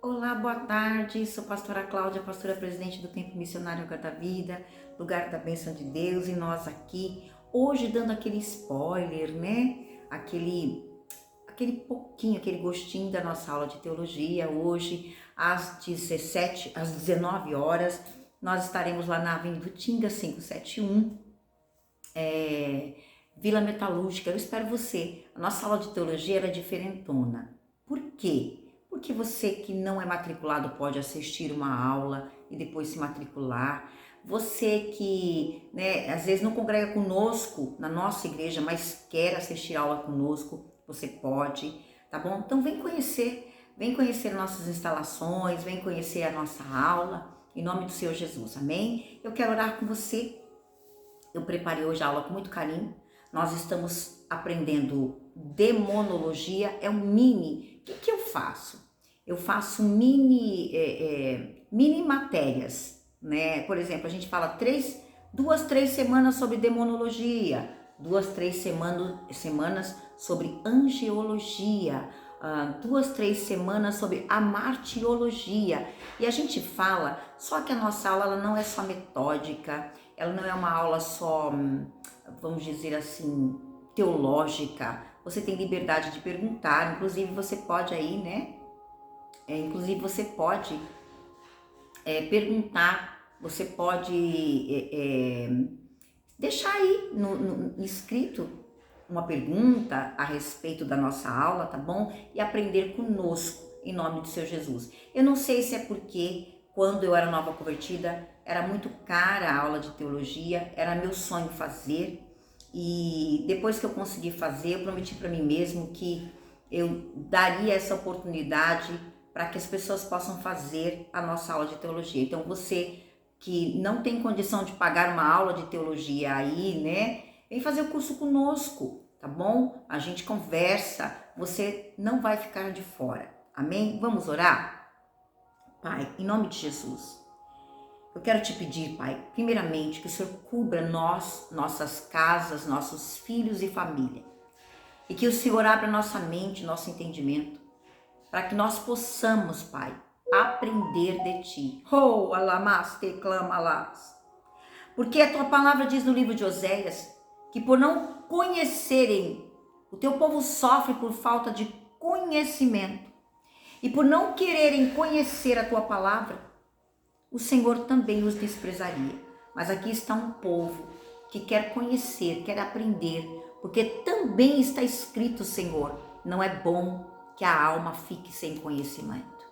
Olá, boa tarde. Sou pastora Cláudia, pastora presidente do Templo Missionário Lugar da Vida, Lugar da Bênção de Deus, e nós aqui hoje dando aquele spoiler, né? Aquele pouquinho, aquele gostinho da nossa aula de teologia. Hoje às 19 horas, nós estaremos lá na Avenida Tinga 571, Vila Metalúrgica. Eu espero você. A nossa aula de teologia é diferentona. Por quê? Porque você que não é matriculado pode assistir uma aula e depois se matricular. Você que, às vezes não congrega conosco na nossa igreja, mas quer assistir aula conosco, você pode, tá bom? Então vem conhecer nossas instalações, vem conhecer a nossa aula, em nome do Senhor Jesus, amém? Eu quero orar com você. Eu preparei hoje a aula com muito carinho. Nós estamos aprendendo demonologia, é um mini. O que eu faço? Eu faço mini matérias, né? Por exemplo, a gente fala 3 semanas sobre demonologia, 3 semanas sobre angiologia, 3 semanas sobre a martirologia. E a gente fala, só que a nossa aula ela não é só metódica, ela não é uma aula só, vamos dizer assim, teológica. Você tem liberdade de perguntar, inclusive você pode aí, perguntar, você pode deixar aí no escrito uma pergunta a respeito da nossa aula, tá bom? E aprender conosco, em nome do Senhor Jesus. Eu não sei se é porque quando eu era nova convertida, era muito cara a aula de teologia, era meu sonho fazer, e depois que eu consegui fazer, eu prometi para mim mesmo que eu daria essa oportunidade para que as pessoas possam fazer a nossa aula de teologia. Então você que não tem condição de pagar uma aula de teologia aí, vem fazer o curso conosco, tá bom? A gente conversa, você não vai ficar de fora, amém? Vamos orar? Pai, em nome de Jesus, eu quero te pedir, Pai, primeiramente, que o Senhor cubra nós, nossas casas, nossos filhos e família, e que o Senhor abra nossa mente, nosso entendimento, para que nós possamos, Pai, aprender de Ti. Oh, alamas, te clamalas. Porque a Tua palavra diz no livro de Oséias, que por não conhecerem, o Teu povo sofre por falta de conhecimento, e por não quererem conhecer a Tua palavra, o Senhor também os desprezaria. Mas aqui está um povo que quer conhecer, quer aprender, porque também está escrito, Senhor, não é bom que a alma fique sem conhecimento.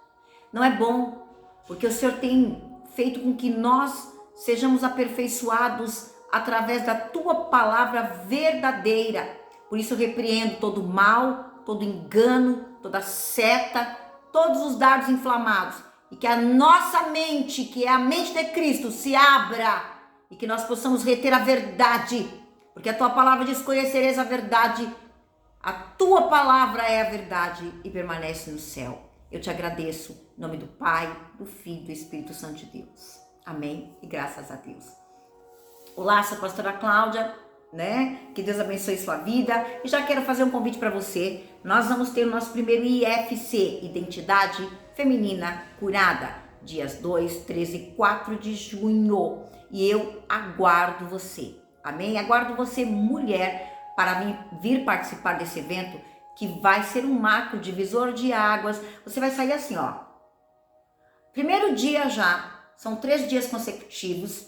Não é bom, porque o Senhor tem feito com que nós sejamos aperfeiçoados através da Tua palavra verdadeira. Por isso eu repreendo todo mal, todo engano, toda seta, todos os dardos inflamados, e que a nossa mente, que é a mente de Cristo, se abra e que nós possamos reter a verdade, porque a Tua palavra diz: conhecereis a verdade, a Tua palavra é a verdade e permanece no céu. Eu te agradeço em nome do Pai, do Filho e do Espírito Santo de Deus. Amém e graças a Deus. Olá, sou a pastora Cláudia, Que Deus abençoe sua vida. E já quero fazer um convite para você. Nós vamos ter o nosso primeiro IFC, Identidade Feminina Curada, dias 2, 13 e 4 de junho. E eu aguardo você, amém? Aguardo você, mulher, para vir participar desse evento, que vai ser um marco divisor de águas. Você vai sair assim, ó. Primeiro dia já, são 3 dias consecutivos.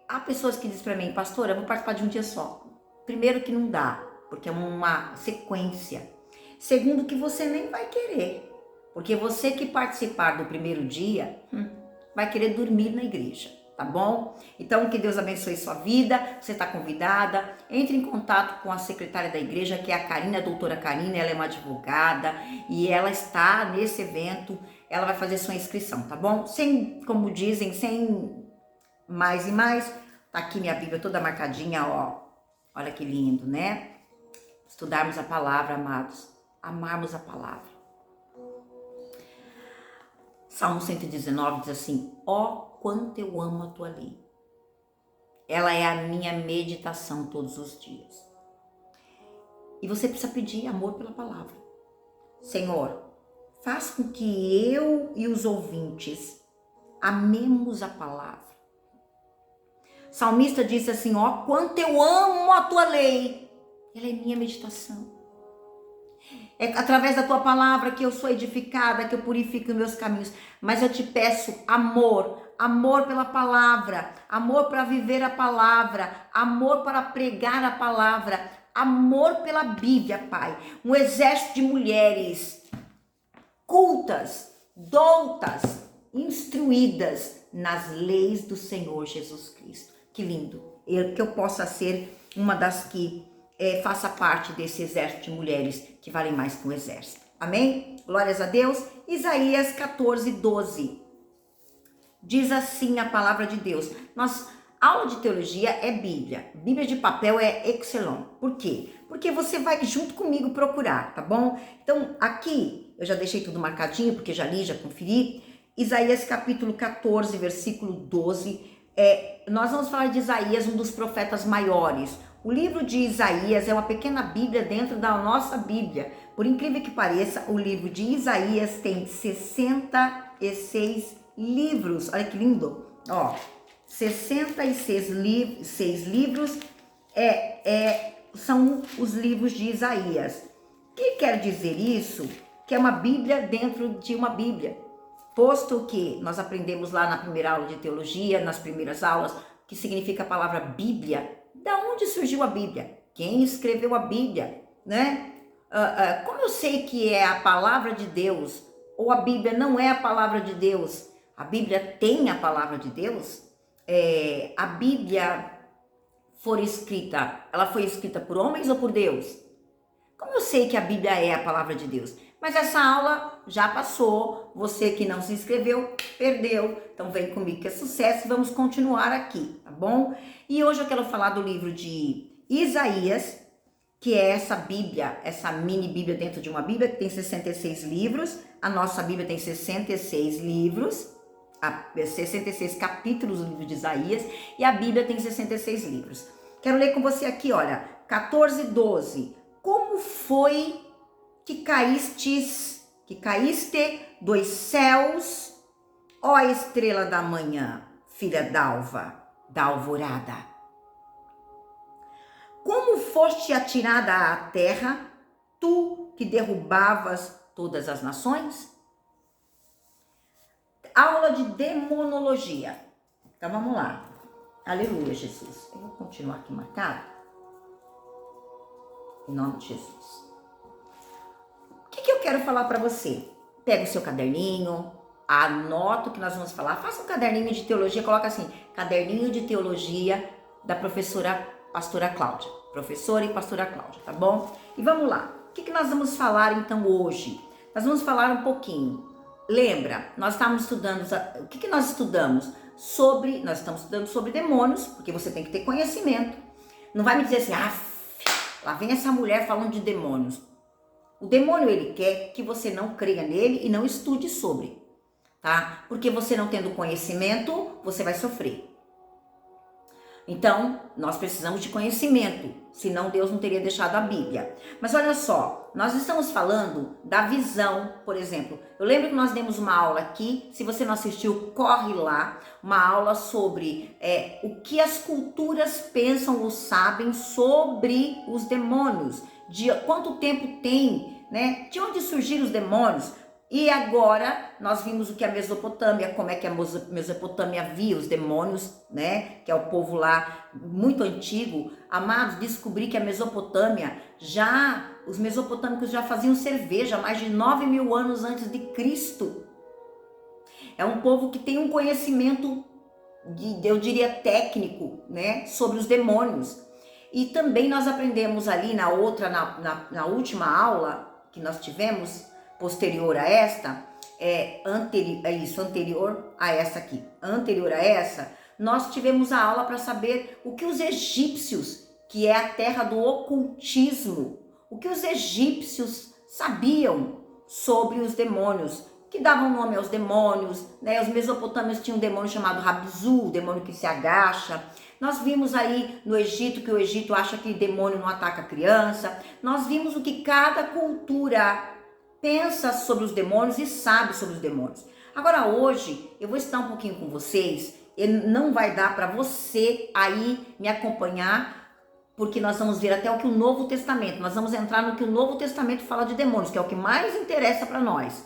Há pessoas que dizem para mim: pastora, eu vou participar de um dia só. Primeiro que não dá, porque é uma sequência. Segundo que você nem vai querer, porque você que participar do primeiro dia, vai querer dormir na igreja, tá bom? Então que Deus abençoe sua vida, você está convidada, entre em contato com a secretária da igreja, que é a Karina, a doutora Karina, ela é uma advogada, e ela está nesse evento, ela vai fazer sua inscrição, tá bom? Como dizem, sem mais e mais, tá aqui minha Bíblia toda marcadinha, ó. Olha que lindo, Estudarmos a palavra, amados. Amarmos a palavra. Salmo 119 diz assim: ó, quanto eu amo a tua lei. Ela é a minha meditação todos os dias. E você precisa pedir amor pela palavra. Senhor, faz com que eu e os ouvintes amemos a palavra. O salmista disse assim, ó, quanto eu amo a tua lei, ela é minha meditação. É através da tua palavra que eu sou edificada, que eu purifico os meus caminhos. Mas eu te peço amor, amor pela palavra, amor para viver a palavra, amor para pregar a palavra, amor pela Bíblia, Pai. Um exército de mulheres cultas, doutas, instruídas nas leis do Senhor Jesus Cristo. Que lindo! Que eu possa ser uma das que faça parte desse exército de mulheres que valem mais que um exército. Amém? Glórias a Deus. Isaías 14, 12. Diz assim a palavra de Deus. Aula de teologia é Bíblia. Bíblia de papel é Excelon. Por quê? Porque você vai junto comigo procurar, tá bom? Então, aqui, eu já deixei tudo marcadinho, porque já li, já conferi. Isaías capítulo 14, versículo 12. Nós vamos falar de Isaías, um dos profetas maiores. O livro de Isaías é uma pequena Bíblia dentro da nossa Bíblia. Por incrível que pareça, o livro de Isaías tem 66 livros. Olha que lindo! Ó, 66 livros são os livros de Isaías. O que quer dizer isso? Que é uma Bíblia dentro de uma Bíblia. Posto que nós aprendemos lá na primeira aula de teologia, nas primeiras aulas, que significa a palavra Bíblia. Da onde surgiu a Bíblia? Quem escreveu a Bíblia, né? Como eu sei que é a palavra de Deus, ou a Bíblia não é a palavra de Deus, a Bíblia tem a palavra de Deus? A Bíblia ela foi escrita por homens ou por Deus? Como eu sei que a Bíblia é a palavra de Deus? Mas essa aula já passou, você que não se inscreveu, perdeu. Então vem comigo que é sucesso e vamos continuar aqui, tá bom? E hoje eu quero falar do livro de Isaías, que é essa Bíblia, essa mini Bíblia dentro de uma Bíblia, que tem 66 livros. A nossa Bíblia tem 66 livros, 66 capítulos do livro de Isaías, e a Bíblia tem 66 livros. Quero ler com você aqui, olha, 14, 12. Como foi que caíste dos céus, ó estrela da manhã, filha d'alva, da alvorada? Como foste atirada à terra, tu que derrubavas todas as nações? Aula de demonologia. Então vamos lá. Aleluia, Jesus. Eu vou continuar aqui marcado. Em nome de Jesus. O que eu quero falar para você? Pega o seu caderninho, anota o que nós vamos falar. Faça um caderninho de teologia, coloca assim, caderninho de teologia da professora pastora Cláudia. Professora e pastora Cláudia, tá bom? E vamos lá. O que nós vamos falar então hoje? Nós vamos falar um pouquinho. Lembra, nós estamos estudando, o que nós estudamos? Nós estamos estudando sobre demônios, porque você tem que ter conhecimento. Não vai me dizer assim, lá vem essa mulher falando de demônios. O demônio, ele quer que você não creia nele e não estude sobre, tá? Porque você não tendo conhecimento, você vai sofrer. Então, nós precisamos de conhecimento, senão Deus não teria deixado a Bíblia. Mas olha só, nós estamos falando da visão, por exemplo. Eu lembro que nós demos uma aula aqui, se você não assistiu, corre lá, uma aula sobre o que as culturas pensam ou sabem sobre os demônios, de quanto tempo tem, né? De onde surgiram os demônios. E agora nós vimos o que é a Mesopotâmia, como é que a Mesopotâmia via os demônios, né? Que é o povo lá muito antigo. Amados, descobri que a Mesopotâmia, os mesopotâmicos já faziam cerveja mais de 9.000 anos antes de Cristo. É um povo que tem um conhecimento, eu diria, técnico, né? Sobre os demônios. E também nós aprendemos ali na última aula que nós tivemos, posterior a esta, anterior a essa aqui, anterior a essa, nós tivemos a aula para saber o que os egípcios, que é a terra do ocultismo, o que os egípcios sabiam sobre os demônios, que davam nome aos demônios, né? Os mesopotâmios tinham um demônio chamado Rabzu, o demônio que se agacha. Nós vimos aí no Egito que o Egito acha que demônio não ataca criança. Nós vimos o que cada cultura pensa sobre os demônios e sabe sobre os demônios. Agora hoje eu vou estar um pouquinho com vocês, e não vai dar para você aí me acompanhar, porque nós vamos ver até o que o Novo Testamento, nós vamos entrar no que o Novo Testamento fala de demônios, que é o que mais interessa para nós.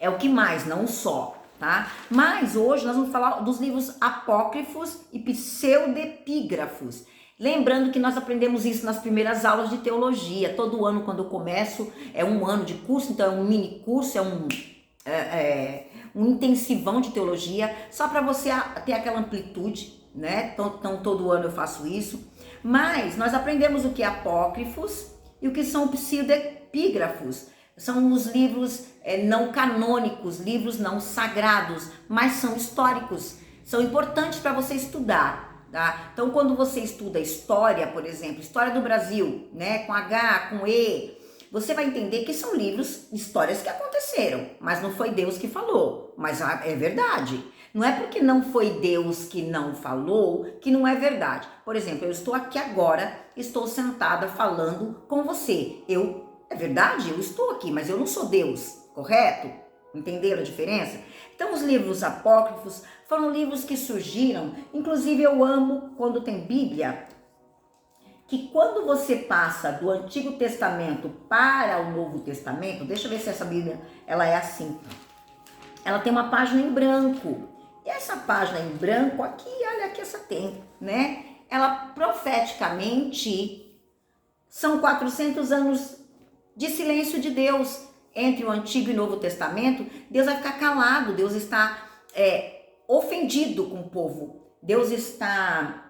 É o que mais, não só, tá? Mas hoje nós vamos falar dos livros apócrifos e pseudepígrafos. Lembrando que nós aprendemos isso nas primeiras aulas de teologia. Todo ano, quando eu começo, é um ano de curso, então é um mini curso, é um intensivão de teologia, só para você ter aquela amplitude, né? Então, todo ano eu faço isso. Mas nós aprendemos o que é apócrifos e o que são pseudepígrafos. São os livros não canônicos, livros não sagrados, mas são históricos. São importantes para você estudar. Tá? Então, quando você estuda história, por exemplo, história do Brasil, né, com H, com E, você vai entender que são livros, histórias que aconteceram, mas não foi Deus que falou, mas é verdade. Não é porque não foi Deus que não falou que não é verdade. Por exemplo, eu estou aqui agora, estou sentada falando com você. É verdade, eu estou aqui, mas eu não sou Deus, correto? Entenderam a diferença? Então, os livros apócrifos foram livros que surgiram, inclusive eu amo quando tem Bíblia, que quando você passa do Antigo Testamento para o Novo Testamento, deixa eu ver se essa Bíblia, ela é assim, ela tem uma página em branco, e essa página em branco aqui, olha aqui essa tem, né? Ela profeticamente são 400 anos de silêncio de Deus entre o Antigo e o Novo Testamento. Deus vai ficar calado, Deus está ofendido com o povo, Deus está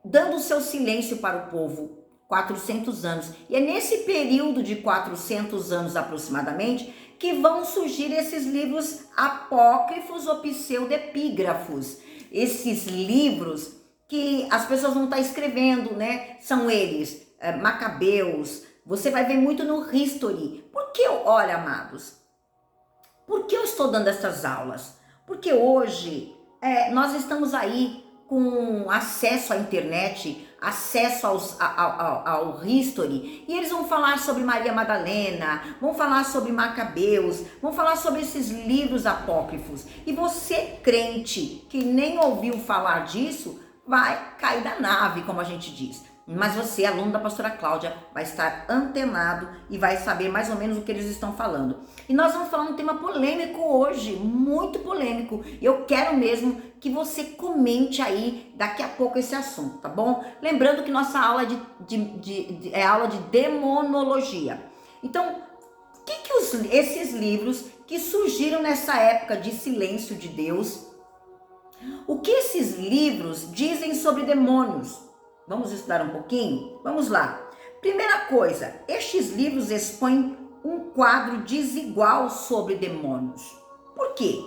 dando o seu silêncio para o povo, 400 anos. E é nesse período de 400 anos aproximadamente que vão surgir esses livros apócrifos ou pseudepígrafos. Esses livros que as pessoas vão estar escrevendo, né? São eles, Macabeus. Você vai ver muito no History. Olha, amados, por que eu estou dando essas aulas? Porque hoje nós estamos aí com acesso à internet, acesso ao History, e eles vão falar sobre Maria Madalena, vão falar sobre Macabeus, vão falar sobre esses livros apócrifos. E você, crente, que nem ouviu falar disso, vai cair da nave, como a gente diz. Mas você, aluno da pastora Cláudia, vai estar antenado e vai saber mais ou menos o que eles estão falando. E nós vamos falar um tema polêmico hoje, muito polêmico. E eu quero mesmo que você comente aí daqui a pouco esse assunto, tá bom? Lembrando que nossa aula é aula de demonologia. Então, o que esses livros que surgiram nessa época de silêncio de Deus, o que esses livros dizem sobre demônios? Vamos estudar um pouquinho? Vamos lá. Primeira coisa, estes livros expõem um quadro desigual sobre demônios. Por quê?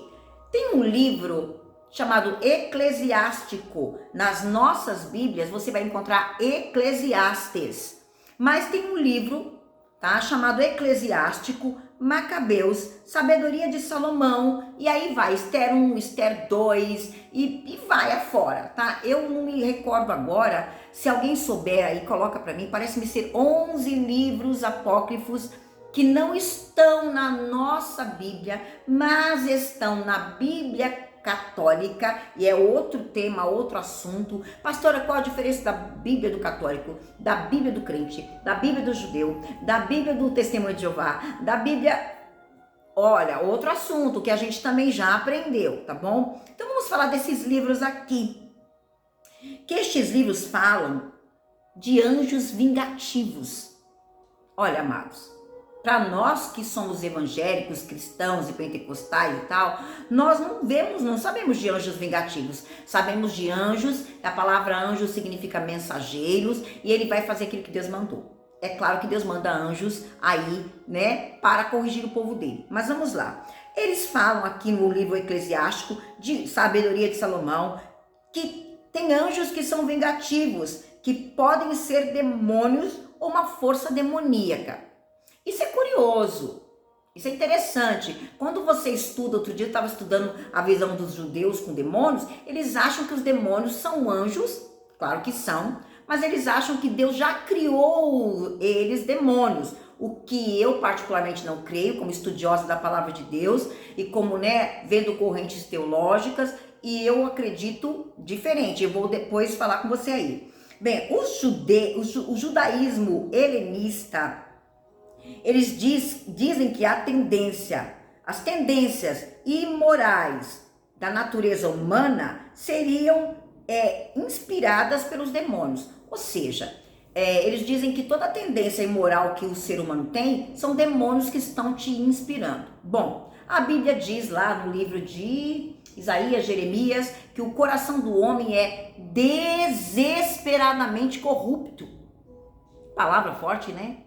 Tem um livro chamado Eclesiástico. Nas nossas Bíblias você vai encontrar Eclesiastes. Mas tem um livro, tá, chamado Eclesiástico, Macabeus, Sabedoria de Salomão, e aí vai Esther 1, Esther 2 e vai afora, tá? Eu não me recordo agora, se alguém souber aí, coloca para mim, parece-me ser 11 livros apócrifos que não estão na nossa Bíblia, mas estão na Bíblia católica, e é outro tema, outro assunto. Pastora, qual a diferença da Bíblia do católico, da Bíblia do crente, da Bíblia do judeu, da Bíblia do Testemunho de Jeová, da Bíblia... Olha, outro assunto que a gente também já aprendeu, tá bom? Então vamos falar desses livros aqui. Que estes livros falam de anjos vingativos. Olha, amados, para nós que somos evangélicos, cristãos e pentecostais e tal, nós não sabemos de anjos vingativos. Sabemos de anjos, a palavra anjo significa mensageiros, e ele vai fazer aquilo que Deus mandou. É claro que Deus manda anjos aí, né, para corrigir o povo dele. Mas vamos lá. Eles falam aqui no livro Eclesiástico de Sabedoria de Salomão que tem anjos que são vingativos, que podem ser demônios ou uma força demoníaca. Isso é curioso, isso é interessante. Quando você estuda, outro dia eu estava estudando a visão dos judeus com demônios, eles acham que os demônios são anjos, claro que são, mas eles acham que Deus já criou eles demônios. o que eu particularmente não creio, como estudiosa da palavra de Deus e como, vendo correntes teológicas, e eu acredito diferente. Eu vou depois falar com você aí. Bem, o judaísmo helenista, eles dizem que as tendências imorais da natureza humana seriam inspiradas pelos demônios. Ou seja, eles dizem que toda tendência imoral que o ser humano tem são demônios que estão te inspirando. Bom, a Bíblia diz lá no livro de Isaías, Jeremias, que o coração do homem é desesperadamente corrupto. Palavra forte, né?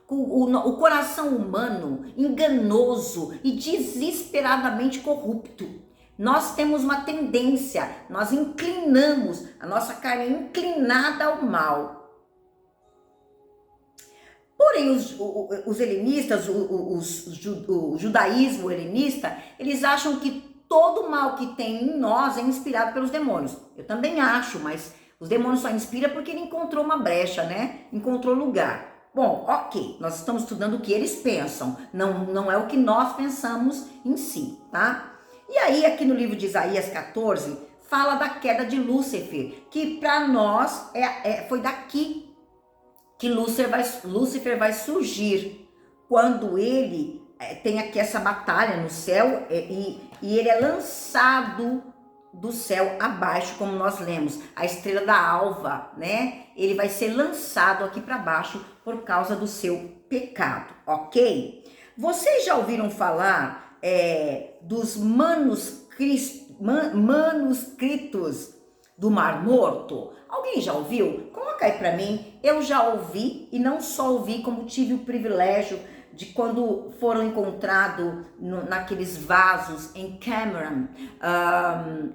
O coração humano, enganoso e desesperadamente corrupto. Nós temos uma tendência, nós inclinamos, a nossa carne é inclinada ao mal. Porém, os helenistas, o judaísmo helenista, eles acham que todo mal que tem em nós é inspirado pelos demônios. Eu também acho, mas os demônios só inspiram porque ele encontrou uma brecha, Encontrou lugar. Bom, ok, nós estamos estudando o que eles pensam, não é o que nós pensamos em si, tá? E aí, aqui no livro de Isaías 14, fala da queda de Lúcifer, que para nós foi daqui que Lúcifer vai surgir, quando ele tem aqui essa batalha no céu e ele é lançado do céu abaixo, como nós lemos, a estrela da alva, Ele vai ser lançado aqui para baixo por causa do seu pecado, ok? Vocês já ouviram falar dos manuscritos do Mar Morto? Alguém já ouviu? Coloca aí para mim. Eu já ouvi, e não só ouvi, como tive o privilégio de, quando foram encontrados naqueles vasos em Cameron,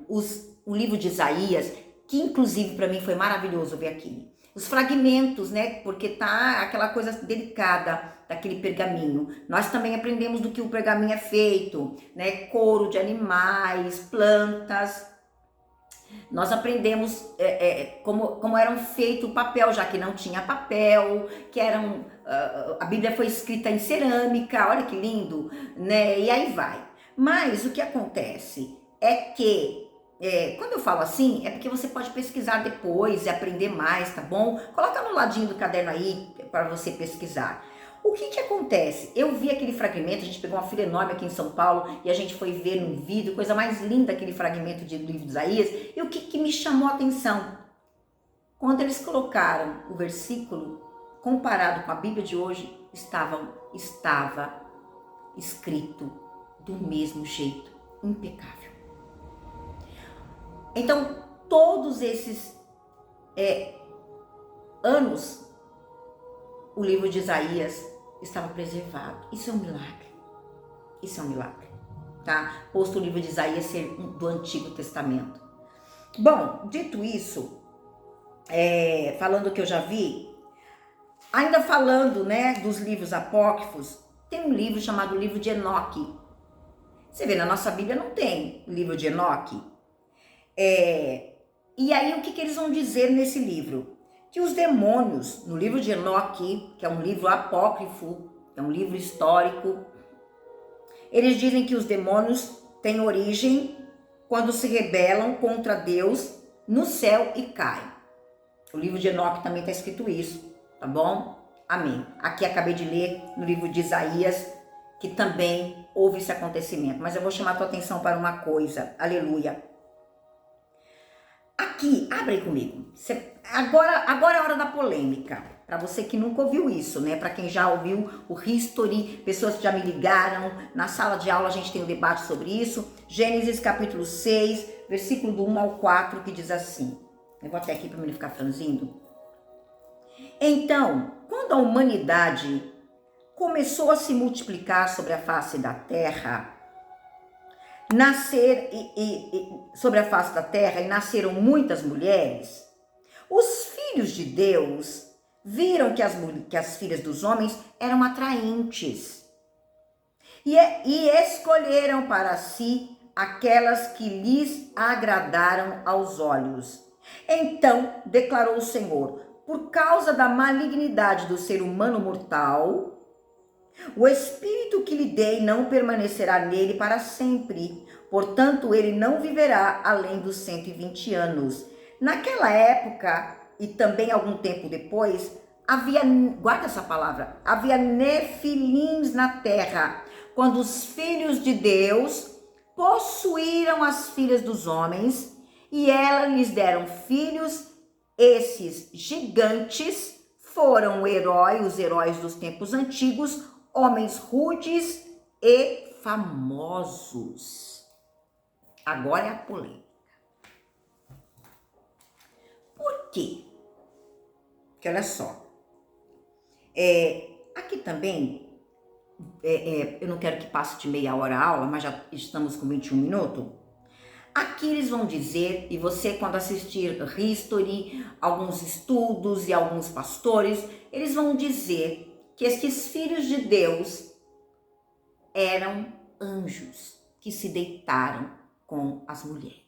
o livro de Isaías, que inclusive para mim foi maravilhoso ver aqui. Os fragmentos, porque tá aquela coisa delicada daquele pergaminho. Nós também aprendemos do que o pergaminho é feito, couro de animais, plantas. Nós aprendemos como eram feito o papel, já que não tinha papel, a Bíblia foi escrita em cerâmica, olha que lindo, E aí vai. Mas o que acontece é que, quando eu falo assim, é porque você pode pesquisar depois e aprender mais, tá bom? Coloca no ladinho do caderno aí para você pesquisar. O que acontece? Eu vi aquele fragmento, a gente pegou uma fila enorme aqui em São Paulo e a gente foi ver no vídeo, coisa mais linda, aquele fragmento do livro de Isaías. E o que me chamou a atenção? Quando eles colocaram o versículo comparado com a Bíblia de hoje, estava escrito do mesmo jeito, impecável. Então, todos esses anos, o livro de Isaías estava preservado. Isso é um milagre. Isso é um milagre, tá? Posto o livro de Isaías ser do Antigo Testamento. Bom, dito isso, falando o que eu já vi, ainda falando, dos livros apócrifos, tem um livro chamado Livro de Enoque. Você vê, na nossa Bíblia não tem o livro de Enoque. E aí, o que eles vão dizer nesse livro? Que os demônios, no livro de Enoque, que é um livro apócrifo, é um livro histórico, eles dizem que os demônios têm origem quando se rebelam contra Deus no céu e caem. O livro de Enoque também está escrito isso, tá bom? Amém. Aqui acabei de ler no livro de Isaías, que também houve esse acontecimento. Mas eu vou chamar a tua atenção para uma coisa. Aleluia. Aqui, abre aí comigo. Agora é a hora da polêmica. Para você que nunca ouviu isso, Para quem já ouviu o History, pessoas que já me ligaram. Na sala de aula a gente tem um debate sobre isso. Gênesis capítulo 6, versículo do 1 ao 4, que diz assim. Eu vou até aqui para mim ficar franzindo. Então, quando a humanidade começou a se multiplicar sobre a face da terra, sobre a face da terra e nasceram muitas mulheres, os filhos de Deus viram que as filhas dos homens eram atraentes e escolheram para si aquelas que lhes agradaram aos olhos. Então declarou o Senhor: por causa da malignidade do ser humano mortal, O espírito que lhe dei não permanecerá nele para sempre, portanto ele não viverá além dos 120 anos. Naquela época, e também algum tempo depois, havia, guarda essa palavra, havia nefilins na terra, quando os filhos de Deus possuíram as filhas dos homens, e elas lhes deram filhos. Esses gigantes foram os heróis dos tempos antigos, homens rudes e famosos. Agora é a polêmica. Por quê? Porque olha só, aqui também, eu não quero que passe de meia hora a aula, mas já estamos com 21 minutos. Aqui eles vão dizer, e você quando assistir History, alguns estudos e alguns pastores, eles vão dizer que estes filhos de Deus eram anjos que se deitaram com as mulheres.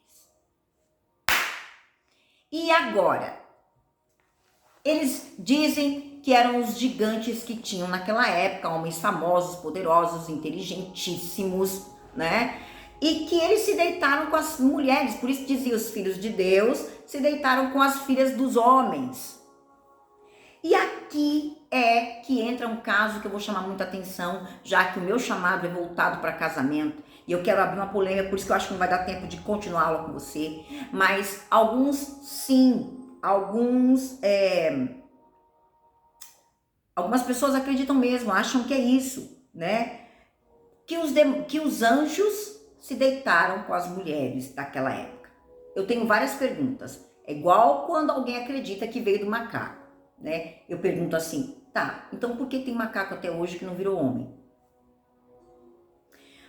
E agora, eles dizem que eram os gigantes que tinham naquela época, homens famosos, poderosos, inteligentíssimos, né? E que eles se deitaram com as mulheres, por isso dizia os filhos de Deus, se deitaram com as filhas dos homens. E aqui é que entra um caso que eu vou chamar muita atenção, já que o meu chamado é voltado para casamento, e eu quero abrir uma polêmica, por isso que eu acho que não vai dar tempo de continuar a aula com você, mas alguns sim, algumas pessoas acreditam mesmo, acham que é isso, né? Que os anjos se deitaram com as mulheres daquela época. Eu tenho várias perguntas. É igual quando alguém acredita que veio do macaco, né? Eu pergunto assim, tá, então por que tem macaco até hoje que não virou homem?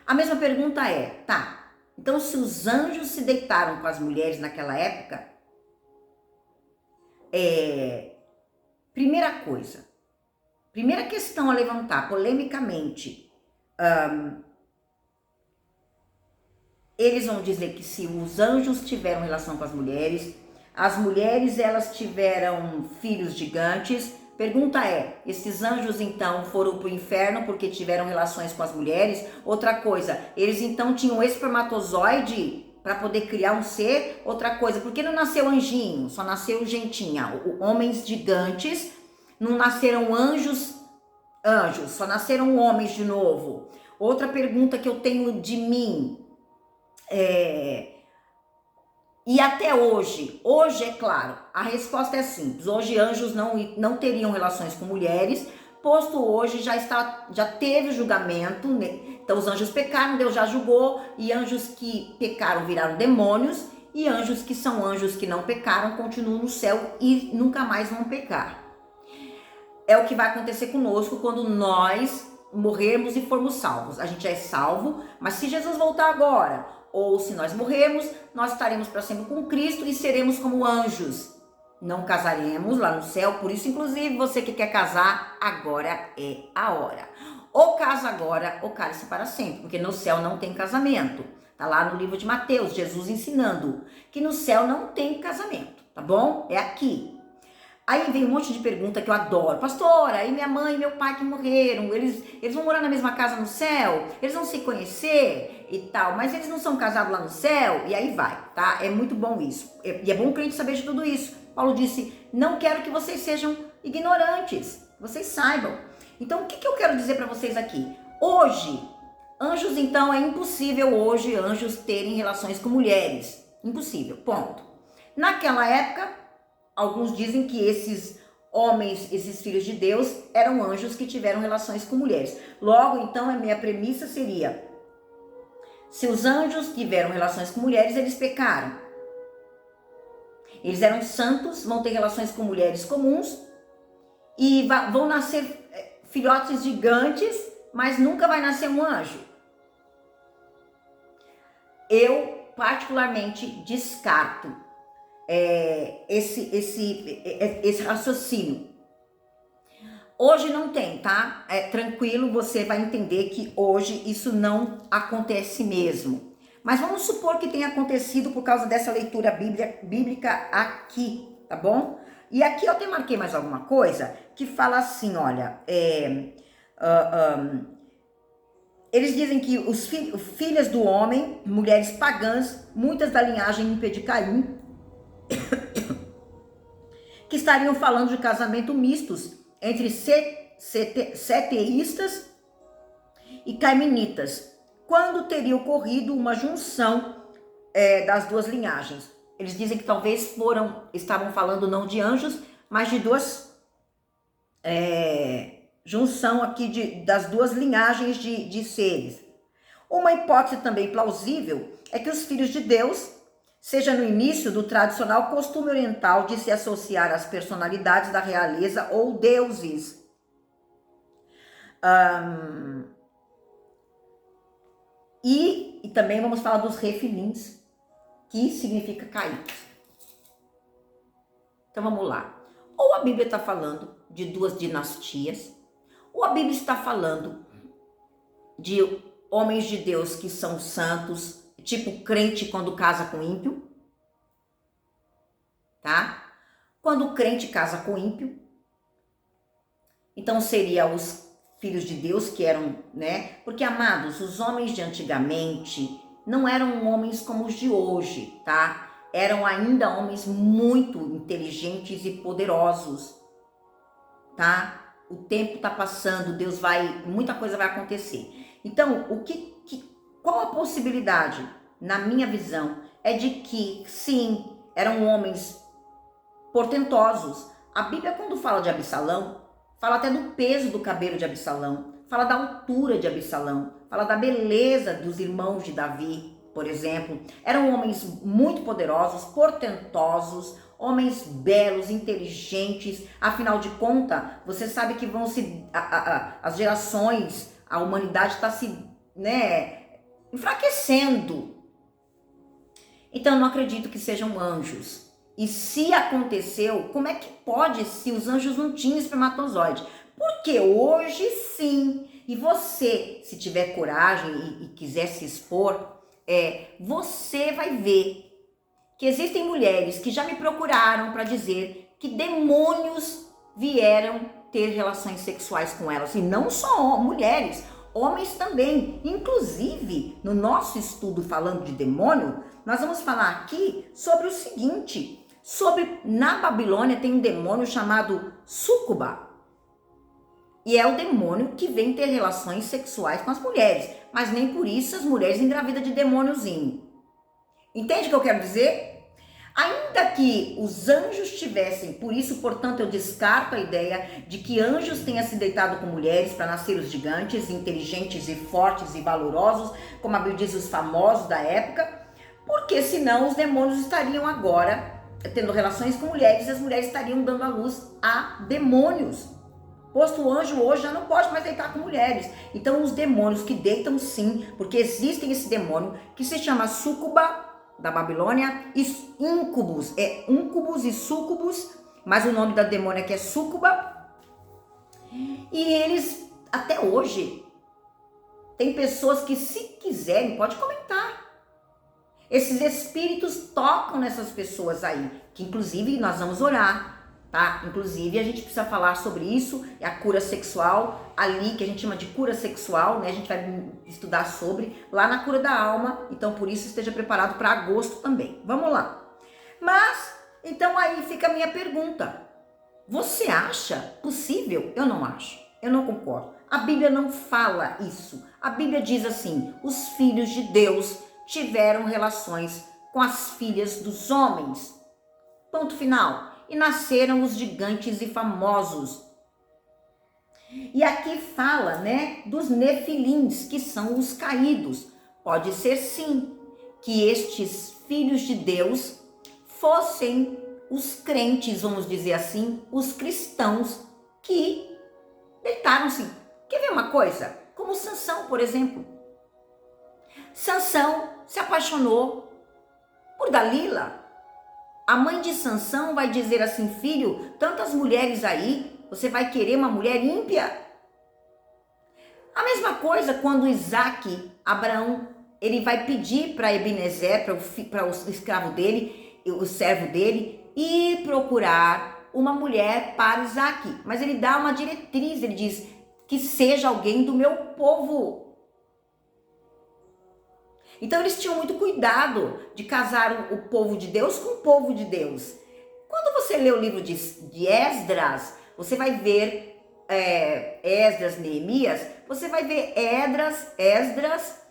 A mesma pergunta é, tá, então se os anjos se deitaram com as mulheres naquela época, primeira questão a levantar, polemicamente, eles vão dizer que se os anjos tiveram relação com as mulheres elas tiveram filhos gigantes. Pergunta é, esses anjos então foram para o inferno porque tiveram relações com as mulheres? Outra coisa, eles então tinham espermatozoide para poder criar um ser? Outra coisa, por que não nasceu anjinho? Só nasceu gentinha, homens gigantes, não nasceram anjos, só nasceram homens de novo. Outra pergunta que eu tenho de mim, e até hoje é claro, a resposta é simples, hoje anjos não teriam relações com mulheres, posto hoje já teve julgamento, né? Então os anjos pecaram, Deus já julgou, e anjos que pecaram viraram demônios, e anjos que são anjos que não pecaram continuam no céu e nunca mais vão pecar. É o que vai acontecer conosco quando nós morrermos e formos salvos. A gente é salvo, mas se Jesus voltar agora, ou se nós morrermos, nós estaremos para sempre com Cristo e seremos como anjos. Não casaremos lá no céu, por isso, inclusive, você que quer casar, agora é a hora. Ou casa agora, ou case-se para sempre, porque no céu não tem casamento. Tá lá no livro de Mateus, Jesus ensinando que no céu não tem casamento, tá bom? É aqui. Aí vem um monte de pergunta que eu adoro. Pastora, e minha mãe e meu pai que morreram, eles vão morar na mesma casa no céu? Eles vão se conhecer e tal, mas eles não são casados lá no céu? E aí vai, tá? É muito bom isso. E é bom o crente saber de tudo isso. Paulo disse, não quero que vocês sejam ignorantes, vocês saibam. Então, o que eu quero dizer para vocês aqui? Hoje, anjos, então, é impossível hoje anjos terem relações com mulheres. Impossível, ponto. Naquela época, alguns dizem que esses homens, esses filhos de Deus, eram anjos que tiveram relações com mulheres. Logo, então, a minha premissa seria, se os anjos tiveram relações com mulheres, eles pecaram. Eles eram santos, vão ter relações com mulheres comuns e vão nascer filhotes gigantes, mas nunca vai nascer um anjo. Eu, particularmente, descarto esse raciocínio. Hoje não tem, tá? Tranquilo, você vai entender que hoje isso não acontece mesmo. Mas vamos supor que tenha acontecido por causa dessa leitura bíblica aqui, tá bom? E aqui eu até marquei mais alguma coisa que fala assim, olha, Eles dizem que os filhas do homem, mulheres pagãs, muitas da linhagem ímpia de Caim, que estariam falando de casamento mistos entre seteístas e caiminitas, quando teria ocorrido uma junção das duas linhagens. Eles dizem que talvez estavam falando não de anjos, mas de duas junção aqui das duas linhagens de seres. Uma hipótese também plausível é que os filhos de Deus seja no início do tradicional costume oriental de se associar às personalidades da realeza ou deuses. E também vamos falar dos refilins, que significa caídos. Então vamos lá. Ou a Bíblia está falando de duas dinastias, ou a Bíblia está falando de homens de Deus que são santos, tipo crente quando casa com ímpio, tá? Quando o crente casa com ímpio, então seria os filhos de Deus que eram, né? Porque, amados, os homens de antigamente não eram homens como os de hoje, tá? Eram ainda homens muito inteligentes e poderosos, tá? O tempo tá passando, muita coisa vai acontecer. Então, qual a possibilidade, na minha visão, é de que, sim, eram homens portentosos. A Bíblia, quando fala de Absalão, fala até do peso do cabelo de Absalão, fala da altura de Absalão, fala da beleza dos irmãos de Davi, por exemplo. Eram homens muito poderosos, portentosos, homens belos, inteligentes. Afinal de contas, você sabe que as gerações, a humanidade está se, enfraquecendo. Então, eu não acredito que sejam anjos. E se aconteceu, como é que pode se os anjos não tinham espermatozoide? Porque hoje sim, e você, se tiver coragem e quiser se expor, você vai ver que existem mulheres que já me procuraram para dizer que demônios vieram ter relações sexuais com elas. E não só mulheres, homens também. Inclusive, no nosso estudo falando de demônio, nós vamos falar aqui sobre o seguinte... Na Babilônia tem um demônio chamado Súcuba. E é o demônio que vem ter relações sexuais com as mulheres. Mas nem por isso as mulheres engravidam de demôniozinho. Entende o que eu quero dizer? Ainda que os anjos tivessem, por isso, portanto, eu descarto a ideia de que anjos tenham se deitado com mulheres para nascer os gigantes, inteligentes e fortes e valorosos, como a Bíblia diz, os famosos da época, porque senão os demônios estariam agora tendo relações com mulheres, e as mulheres estariam dando à luz a demônios. Posto o anjo hoje já não pode mais deitar com mulheres. Então os demônios que deitam sim, porque existem esse demônio que se chama Súcuba da Babilônia e Incubus, Incubus e Súcubus, mas o nome da demônia que é Súcuba. E eles até hoje tem pessoas que, se quiserem, pode comentar. Esses espíritos tocam nessas pessoas aí, que inclusive nós vamos orar, tá? Inclusive a gente precisa falar sobre isso, a cura sexual, ali que a gente chama de cura sexual, né? A gente vai estudar sobre, lá na cura da alma, então por isso esteja preparado para agosto também. Vamos lá. Mas, então aí fica a minha pergunta. Você acha possível? Eu não acho, eu não concordo. A Bíblia não fala isso. A Bíblia diz assim, os filhos de Deus tiveram relações com as filhas dos homens. Ponto final. E nasceram os gigantes e famosos. E aqui fala, né, dos nefilins, que são os caídos. Pode ser sim que estes filhos de Deus fossem os crentes, vamos dizer assim, os cristãos que deitaram-se. Quer ver uma coisa? Como Sansão, por exemplo. Sansão se apaixonou por Dalila. A mãe de Sansão vai dizer assim, filho, tantas mulheres aí, você vai querer uma mulher ímpia? A mesma coisa quando Isaac, Abraão, ele vai pedir para Ebenezer, para o escravo dele, o servo dele, ir procurar uma mulher para Isaac. Mas ele dá uma diretriz, ele diz, que seja alguém do meu povo. Então eles tinham muito cuidado de casar o povo de Deus com o povo de Deus. Quando você lê o livro de Esdras, você vai ver Esdras, Neemias, você vai ver Esdras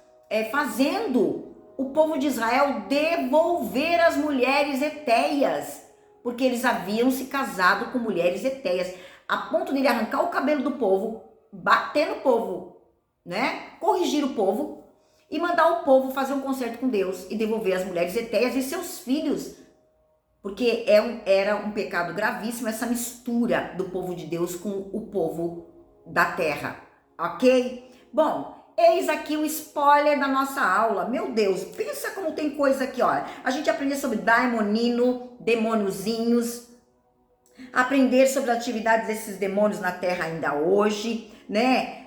fazendo o povo de Israel devolver as mulheres hetéias, porque eles haviam se casado com mulheres hetéias, a ponto de ele arrancar o cabelo do povo, bater no povo, né? Corrigir o povo e mandar o povo fazer um concerto com Deus e devolver as mulheres hetéias e seus filhos, porque era um pecado gravíssimo essa mistura do povo de Deus com o povo da terra, ok? Bom, eis aqui o spoiler da nossa aula. Meu Deus, pensa como tem coisa aqui, olha. A gente aprendeu sobre daimonino, demôniozinhos, aprender sobre as atividades desses demônios na terra ainda hoje, né?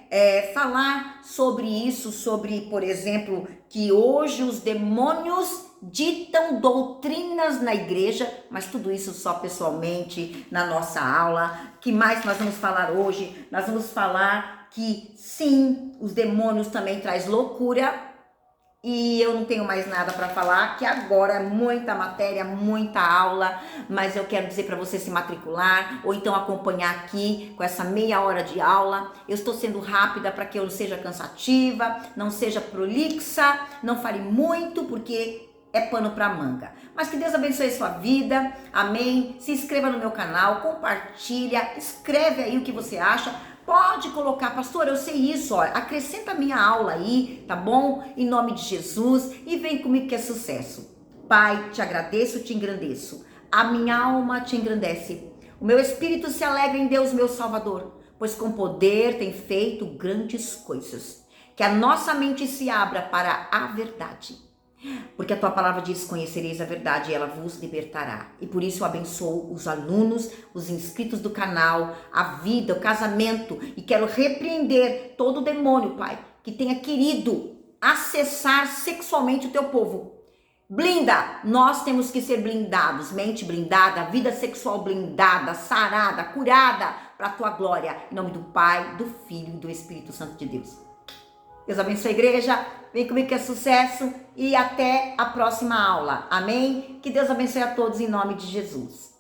Falar sobre isso, sobre, por exemplo, que hoje os demônios ditam doutrinas na igreja, mas tudo isso só pessoalmente na nossa aula. Que mais nós vamos falar hoje? Nós vamos falar que sim, os demônios também traz loucura. E eu não tenho mais nada para falar, que agora é muita matéria, muita aula, mas eu quero dizer para você se matricular ou então acompanhar aqui com essa meia hora de aula. Eu estou sendo rápida para que eu não seja cansativa, não seja prolixa, não fale muito, porque é pano para manga. Mas que Deus abençoe a sua vida, amém? Se inscreva no meu canal, compartilha, escreve aí o que você acha. Pode colocar, pastor, eu sei isso, ó, acrescenta a minha aula aí, tá bom? Em nome de Jesus, e vem comigo que é sucesso. Pai, te agradeço, te engrandeço. A minha alma te engrandece. O meu espírito se alegra em Deus, meu Salvador, pois com poder tem feito grandes coisas. Que a nossa mente se abra para a verdade. Porque a tua palavra diz, conhecereis a verdade e ela vos libertará. E por isso eu abençoo os alunos, os inscritos do canal, a vida, o casamento. E quero repreender todo demônio, Pai, que tenha querido acessar sexualmente o teu povo. Blinda, nós temos que ser blindados, mente blindada, vida sexual blindada, sarada, curada para a tua glória. Em nome do Pai, do Filho e do Espírito Santo de Deus. Deus abençoe a igreja, vem comigo que é sucesso e até a próxima aula, amém? Que Deus abençoe a todos em nome de Jesus.